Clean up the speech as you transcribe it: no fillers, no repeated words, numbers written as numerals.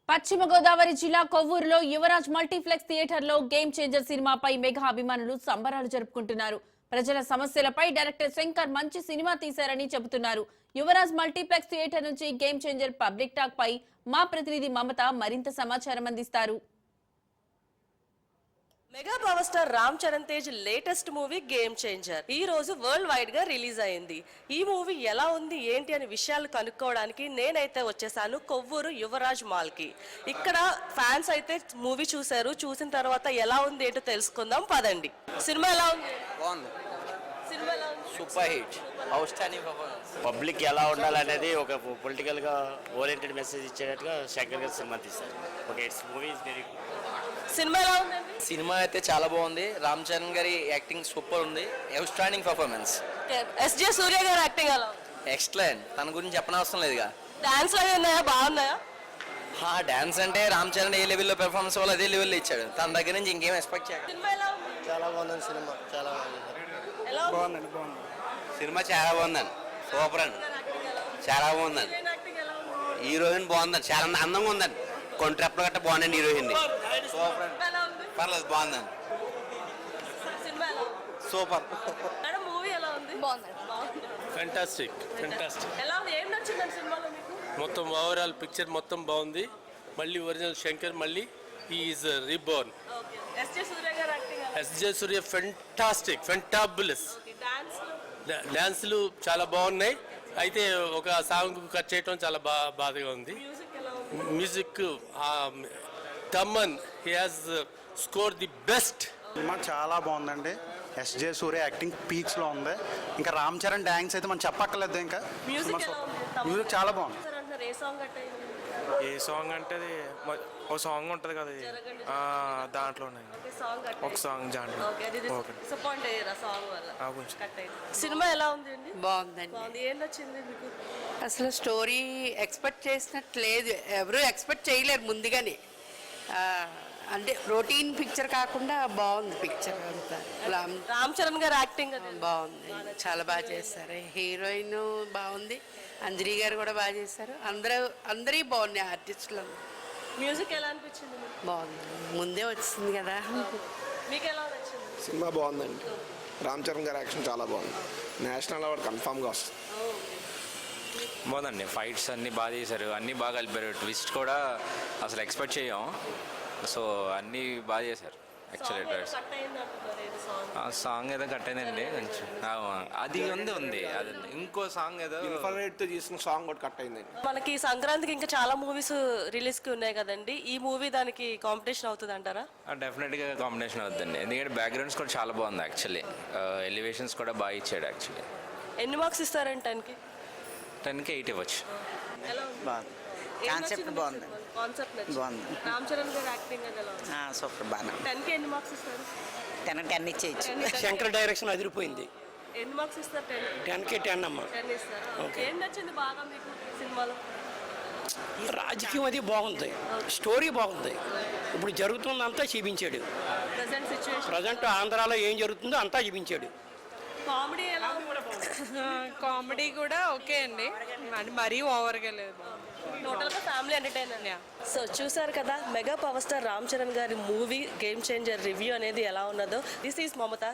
పశ్చిమ గోదావరి జిల్లా కొవ్వూరులో యువరాజ్ మల్టీప్లెక్స్ థియేటర్లో గేమ్ చేంజర్ సినిమాపై మెగా అభిమానులు సంబరాలు జరుపుకుంటున్నారు. ప్రజల సమస్యలపై డైరెక్టర్ శంకర్ మంచి సినిమా తీశారని చెబుతున్నారు. యువరాజ్ మల్టీప్లెక్స్ థియేటర్ నుంచి గేమ్ చేంజర్ పబ్లిక్ టాక్ పై మా ప్రతినిధి మమత మరింత సమాచారం అందిస్తారు. Mega power star Ram Charan Tej latest movie game changer ఈ రోజు వరల్డ్ వైడ్ గా రిలీజ్ అయింది. ఈ మూవీ ఎలా ఉంది ఏంటి అనే విషయాలు కనుక్కోవడానికి నేనైతే వచ్చేసాను కొవ్వూరు యువరాజ్ మాల్ కి. ఇక్కడ ఫ్యాన్స్ అయితే మూవీ చూసారు. చూసిన తర్వాత ఎలా ఉంది ఏంటో తెలుసుకుందాం పదండి. సినిమా ఎలా ఉంది? సినిమా ఎలా ఉంది? Super hit, out standing performance. Public ఎలా ఉండాలనేది ఒక పొలిటికల్ గా ఓరియంటెడ్ మెసేజ్ ఇచ్చేటట్టుగా శంకర్ గారు సినిమా తీశారు. Okay, it's movie is very good. Cinema ఎలా ఉందండి? సినిమా అయితే చాలా బాగుంది. రామ్ చరణ్ గారి యాక్టింగ్ సూపర్ ఉంది. Out standing performance. ఎస్జే సూర్య గారి యాక్టింగ్ ఎలా ఉంది? ఎక్సలెంట్. తన గురించి చెప్పనవసరం లేదుగా. డాన్స్ అవి ఉన్నాయా? బాగున్నాయా? డాన్స్ అంటే రామ్ చరణ్ ఏ లెవెల్లో పెర్ఫార్మెన్స్ వాళ్ళు అదే లెవెల్లో ఇచ్చాడు. తన దగ్గర నుంచి ఇంకేం ఎక్స్పెక్ట్ చేయాలి. సినిమా ఎలా ఉంది? చాలా బాగుంది సినిమా, చాలా ఎలా ఉంది? బాగుందండి. సినిమా చాలా బాగుందండి, సూపర్ అండి, చాలా బాగుందండి. యాక్టింగ్ ఎలా ఉంది? హీరోయిన్ బాగుందండి, చాలా అందంగా ఉందండి. కొంట్రెప్పలు గట్ట బాగుందండి హీరోయిన్. సూపర్ అండి, ఎలా ఉంది? పర్లేదు బాగుందండి, సినిమా ఎలా ఉంది? సూపర్. మేడం మూవీ ఎలా ఉంది? బాగుంది. ఫెంటాస్టిక్. ఎలా ఉంది? ఏం నచ్చిందండి సినిమాలో మీకు? మొత్తం ఓవరాల్ పిక్చర్ మొత్తం బాగుంది. మళ్ళీ ఒరిజినల్ శంకర్ మళ్ళీ ఈజ్ రీబోర్న్. ఓకే. ఎస్జే సూర్య గారి యాక్టింగ్ ఎలా ఉంది? ఎస్జే సూర్య ఫెంటాబులస్. ఓకే. డాన్సులు చాలా బాగున్నాయి. అయితే ఒక సాంగ్ కట్ చేయడం చాలా బాధగా ఉంది. మ్యూజిక్ ఎలా ఉంది? Music Thaman he has score the best. Cinema చాలా బాగుందండి. ఎస్జే సూర్య యాక్టింగ్ పీక్స్ లో ఉంది. ఇంకా రామ్ చరణ్ డాన్స్ అయితే మనం చెప్పక్కర్లేదు. ఇంకా మ్యూజిక్ ఎలా ఉంది? మ్యూజిక్ చాలా బాగుంది. సార్ అంటారు ఏ సాంగ్ కట్ అయింది? ఏ సాంగ్ అంటే ఒక సాంగ్ ఉంటుంది కదా, దాంట్లోనే ఓకే, సాంగ్ కట్ ఒక సాంగ్ దాంట్లో. ఓకే, అది డిసప్పాయింట్ అయ్యారా సాంగ్ వల్ల? కొంచెం కట్ అయింది. సినిమా ఎలా ఉంది అండి? బాగుందండి. బాగుంది. ఏం నచ్చింది మీకు? అసలు స్టోరీ ఎక్స్పెక్ట్ చేసినట్టు లేదు. ఎవరు ఎక్స్పెక్ట్ చేయలేరు ముందుగానే. అంటే రొటీన్ పిక్చర్ కాకుండా బాగుంది పిక్చర్ అంతా. రామ్ చరణ్ గారు యాక్టింగ్ అది బాగుంది, చాలా బాగా చేస్తారు. హీరోయిన్ బాగుంది, అంజలి గారు కూడా బాగా చేశారు. అందరూ బాగున్నాయి ఆర్టిస్టులు. మ్యూజిక్ ఎలా అనిపించింది మీకు? బాగుంది, ముందే వచ్చింది కదా. మీకు ఎలా నచ్చింది? సినిమా బాగుందండి. రామ్ చరణ్ గారి యాక్షన్ చాలా బాగుంది. నేషనల్ అవార్డు కన్ఫామ్గా వస్తుంది. బాగుందండి. ఫైట్స్ అన్నీ బాగా చేశారు, అన్నీ బాగా కలిపారు. ట్విస్ట్ కూడా అసలు ఎక్స్పెక్ట్ చేయం. సో అన్నీ బాగా చేశారు. యాక్చువల్లీ కట్ అయింది అంటున్నారు. ఏది సాంగ్? ఆ సాంగ్ ఏదో కట్ అయిందండి కొంచెం. అది ఉంది అది ఇంకో సాంగ్ ఏదో ఇన్ఫర్మేట్తో తీసిన సాంగ్ కూడా కట్ అయిందండి. మనకి సంక్రాంతికి ఇంకా చాలా మూవీస్ రిలీజ్కి ఉన్నాయి కదండి. ఈ మూవీ దానికి కాంపిటీషన్ అవుతుంది అంటారా? డెఫినెట్గా కాంబినేషన్ అవుతుందండి. ఎందుకంటే బ్యాక్గ్రౌండ్స్ కూడా చాలా బాగుంది. యాక్చువల్లీ ఎలివేషన్స్ కూడా బాగా ఇచ్చాడు. యాక్చువల్లీ ఎన్ని మార్క్స్ ఇస్తారండి 10కి? 10కి 8 ఇవ్వచ్చు. ఎలా ఉంది? బాగుంది. కాన్సెప్ట్ బాగుంది. కాన్సెప్ట్ నచ్చింది. బాగుంది. రామ్ చరణ్ గారి యాక్టింగ్ అది ఎలా ఉంది? సూపర్ బాగా. 10కి ఎన్ని మార్క్స్ ఇస్తారు? 10 ఇచ్చేయచ్చు. శంకర్ డైరెక్షన్ అదిరిపోయింది. ఎన్ని మార్క్స్ ఇస్తారు 10కి? 10కి 10 అమ్మా. 10 ఇస్తారా? ఏం నచ్చింది బాగా మీకు సినిమాలో? రాజకీయం అది బాగుంది, స్టోరీ బాగుంది. ఇప్పుడు జరుగుతుందంతా చూపించాడు. ప్రెసెంట్ సిచ్యువేషన్, ప్రజెంట్ ఆంధ్రాలో ఏం జరుగుతుందో అంతా చూపించాడు. కామెడీ ఎలా ఉంది? కామెడీ కూడా ఓకే అండి, మరీ ఓవర్గా లేదు. టోటల్గా ఫ్యామిలీ ఎంటర్టైనర్. సో చూసారు కదా mega power star Ram Charan గారి మూవీ గేమ్ చేంజర్ రివ్యూ అనేది ఎలా ఉన్నదో. This is Mamata.